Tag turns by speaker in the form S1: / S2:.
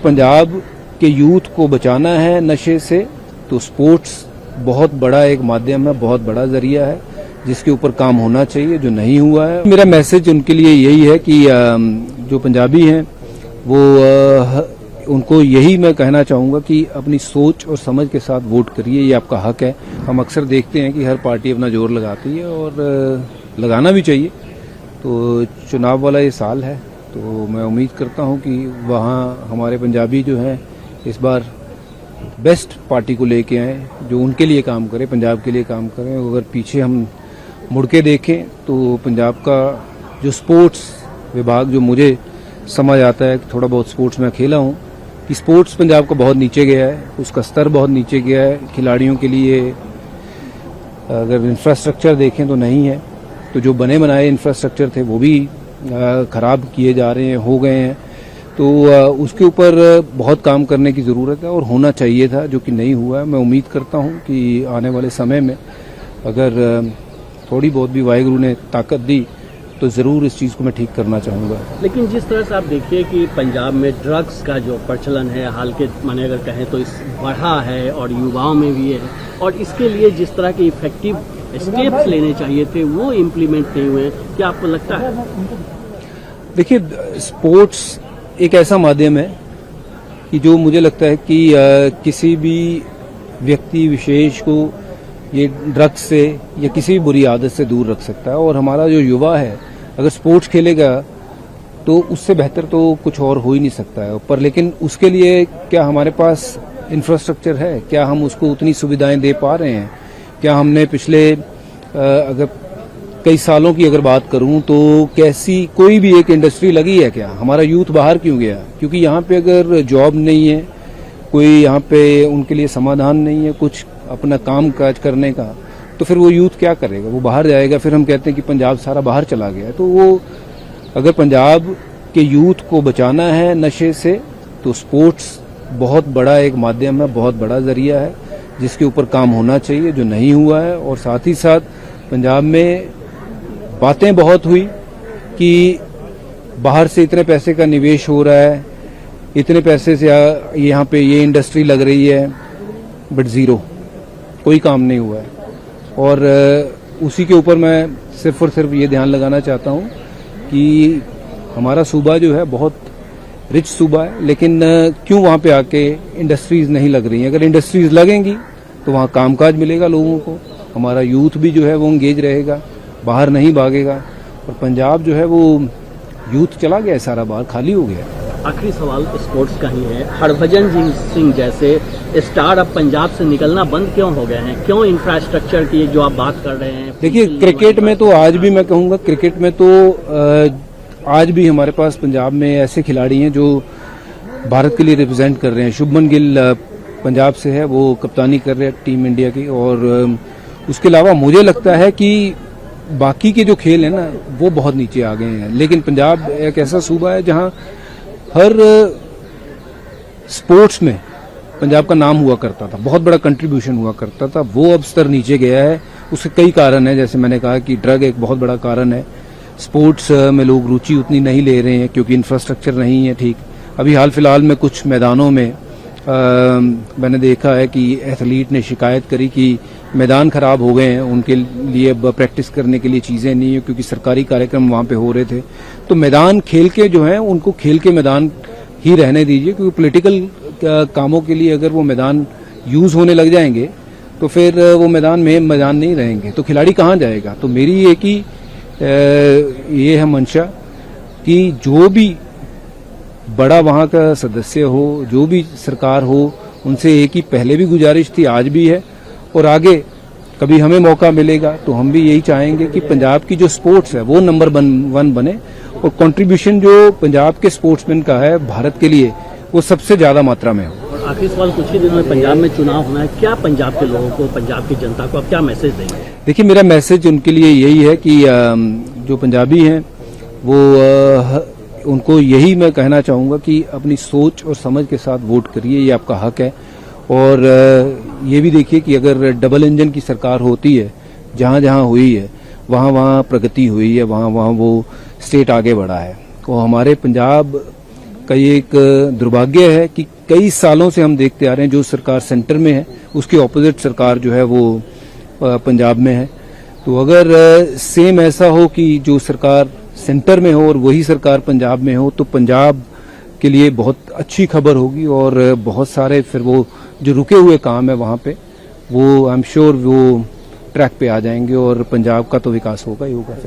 S1: पंजाब के यूथ को बचाना है नशे से तो स्पोर्ट्स बहुत बड़ा एक माध्यम है, बहुत बड़ा जरिया है जिसके ऊपर काम होना चाहिए, जो नहीं हुआ है। मेरा मैसेज उनके लिए यही है कि जो पंजाबी हैं वो उनको यही मैं कहना चाहूँगा कि अपनी सोच और समझ के साथ वोट करिए, ये आपका हक है। हम अक्सर देखते हैं कि हर पार्टी अपना जोर लगाती है और लगाना भी चाहिए। तो चुनाव वाला ये साल है, तो मैं उम्मीद करता हूँ कि वहाँ हमारे पंजाबी जो हैं इस बार बेस्ट पार्टी को लेके आए, जो उनके लिए काम करे, पंजाब के लिए काम करें। अगर पीछे हम मुड़ के देखें तो पंजाब का जो स्पोर्ट्स विभाग, जो मुझे समझ आता है, थोड़ा बहुत स्पोर्ट्स में खेला हूँ, कि स्पोर्ट्स पंजाब का बहुत नीचे गया है, उसका स्तर बहुत नीचे गया है। खिलाड़ियों के लिए अगर इंफ्रास्ट्रक्चर देखें तो नहीं है, तो जो बने बनाए इंफ्रास्ट्रक्चर थे वो भी खराब किए जा रहे हैं, हो गए हैं। तो उसके ऊपर बहुत काम करने की ज़रूरत है और होना चाहिए था, जो कि नहीं हुआ है। मैं उम्मीद करता हूं कि आने वाले समय में अगर थोड़ी बहुत भी वाहिगुरु ने ताकत दी तो ज़रूर इस चीज़ को मैं ठीक करना चाहूँगा।
S2: लेकिन जिस तरह से आप देखिए कि पंजाब में ड्रग्स का जो प्रचलन है हाल के माने अगर कहें तो इस बढ़ा है और युवाओं में भी है, और इसके लिए जिस तरह के इफेक्टिव स्टेप्स लेने चाहिए थे वो इम्प्लीमेंट नहीं हुए, क्या आपको लगता है?
S1: देखिए, स्पोर्ट्स एक ऐसा माध्यम है कि जो मुझे लगता है कि किसी भी व्यक्ति विशेष को ये ड्रग्स से या किसी भी बुरी आदत से दूर रख सकता है। और हमारा जो युवा है अगर स्पोर्ट्स खेलेगा तो उससे बेहतर तो कुछ और हो ही नहीं सकता है। पर लेकिन उसके लिए क्या हमारे पास इंफ्रास्ट्रक्चर है? क्या हम उसको उतनी सुविधाएं दे पा रहे हैं? क्या हमने पिछले अगर कई सालों की अगर बात करूं तो कैसी कोई भी एक इंडस्ट्री लगी है क्या? हमारा यूथ बाहर क्यों गया? क्योंकि यहाँ पे अगर जॉब नहीं है, कोई यहाँ पे उनके लिए समाधान नहीं है कुछ अपना काम काज करने का, तो फिर वो यूथ क्या करेगा? वो बाहर जाएगा। फिर हम कहते हैं कि पंजाब सारा बाहर चला गया। तो वो अगर पंजाब के यूथ को बचाना है नशे से तो स्पोर्ट्स बहुत बड़ा एक माध्यम है, बहुत बड़ा जरिया है जिसके ऊपर काम होना चाहिए, जो नहीं हुआ है। और साथ ही साथ पंजाब में बातें बहुत हुई कि बाहर से इतने पैसे का निवेश हो रहा है, इतने पैसे से यहाँ पे ये इंडस्ट्री लग रही है, बट ज़ीरो, कोई काम नहीं हुआ है। और उसी के ऊपर मैं सिर्फ और सिर्फ ये ध्यान लगाना चाहता हूँ कि हमारा सूबा जो है बहुत रिच सूबा है, लेकिन क्यों वहाँ पे आके इंडस्ट्रीज नहीं लग रही हैं? अगर इंडस्ट्रीज लगेंगी तो वहाँ कामकाज मिलेगा लोगों को, हमारा यूथ भी जो है वो इंगेज रहेगा, बाहर नहीं भागेगा। और पंजाब जो है वो यूथ चला गया है, सारा बाहर खाली हो गया।
S2: आखिरी सवाल स्पोर्ट्स का ही है। हरभजन सिंह जैसे स्टार अब पंजाब से निकलना बंद क्यों हो गए हैं? क्यों इंफ्रास्ट्रक्चर की जो आप बात कर रहे हैं?
S1: देखिए, क्रिकेट में तो आज भी मैं कहूँगा, क्रिकेट में तो आज भी हमारे पास पंजाब में ऐसे खिलाड़ी हैं जो भारत के लिए रिप्रेजेंट कर रहे हैं। शुभमन गिल पंजाब से है, वो कप्तानी कर रहे हैं टीम इंडिया की। और उसके अलावा मुझे लगता है कि बाकी के जो खेल है ना वो बहुत नीचे आ गए हैं। लेकिन पंजाब एक ऐसा सूबा है जहां हर स्पोर्ट्स में पंजाब का नाम हुआ करता था, बहुत बड़ा कंट्रीब्यूशन हुआ करता था। वो अब स्तर नीचे गया है। उसके कई कारण हैं, जैसे मैंने कहा कि ड्रग एक बहुत बड़ा कारण है। स्पोर्ट्स में लोग रुचि उतनी नहीं ले रहे हैं क्योंकि इंफ्रास्ट्रक्चर नहीं है ठीक। अभी हाल फिलहाल में कुछ मैदानों में मैंने देखा है कि एथलीट ने शिकायत करी कि मैदान खराब हो गए हैं, उनके लिए प्रैक्टिस करने के लिए चीज़ें नहीं है क्योंकि सरकारी कार्यक्रम वहाँ पे हो रहे थे। तो मैदान खेल के जो है उनको खेल के मैदान ही रहने दीजिए, क्योंकि पॉलिटिकल कामों के लिए अगर वो मैदान यूज़ होने लग जाएंगे तो फिर वो मैदान नहीं रहेंगे, तो खिलाड़ी कहाँ जाएगा? तो मेरी ये है मंशा कि जो भी बड़ा वहाँ का सदस्य हो, जो भी सरकार हो, उनसे एक ही पहले भी गुजारिश थी, आज भी है और आगे कभी हमें मौका मिलेगा तो हम भी यही चाहेंगे कि पंजाब की जो स्पोर्ट्स है वो नंबर 1 बने और कंट्रीब्यूशन जो पंजाब के स्पोर्ट्समैन का है भारत के लिए वो सबसे ज्यादा मात्रा में हो।
S2: आखिरी सवाल, कुछ ही दिनों में पंजाब में चुनाव होना है, क्या पंजाब के लोगों को, पंजाब की जनता को आप क्या मैसेज देंगे?
S1: देखिए, मेरा मैसेज उनके लिए यही है कि जो पंजाबी हैं वो उनको यही मैं कहना चाहूँगा कि अपनी सोच और समझ के साथ वोट करिए, ये आपका हक है। और ये भी देखिए कि अगर डबल इंजन की सरकार होती है, जहाँ जहाँ हुई है वहाँ वहाँ प्रगति हुई है, वहाँ वहाँ वो स्टेट आगे बढ़ा है। तो हमारे पंजाब का ये एक दुर्भाग्य है कि कई सालों से हम देखते आ रहे हैं जो सरकार सेंटर में है उसकी ऑपोजिट सरकार जो है वो पंजाब में है। तो अगर सेम ऐसा हो कि जो सरकार सेंटर में हो और वही सरकार पंजाब में हो तो पंजाब के लिए बहुत अच्छी खबर होगी और बहुत सारे फिर वो जो रुके हुए काम है वहाँ पे वो आई एम श्योर वो ट्रैक पे आ जाएंगे और पंजाब का तो विकास होगा ही होगा।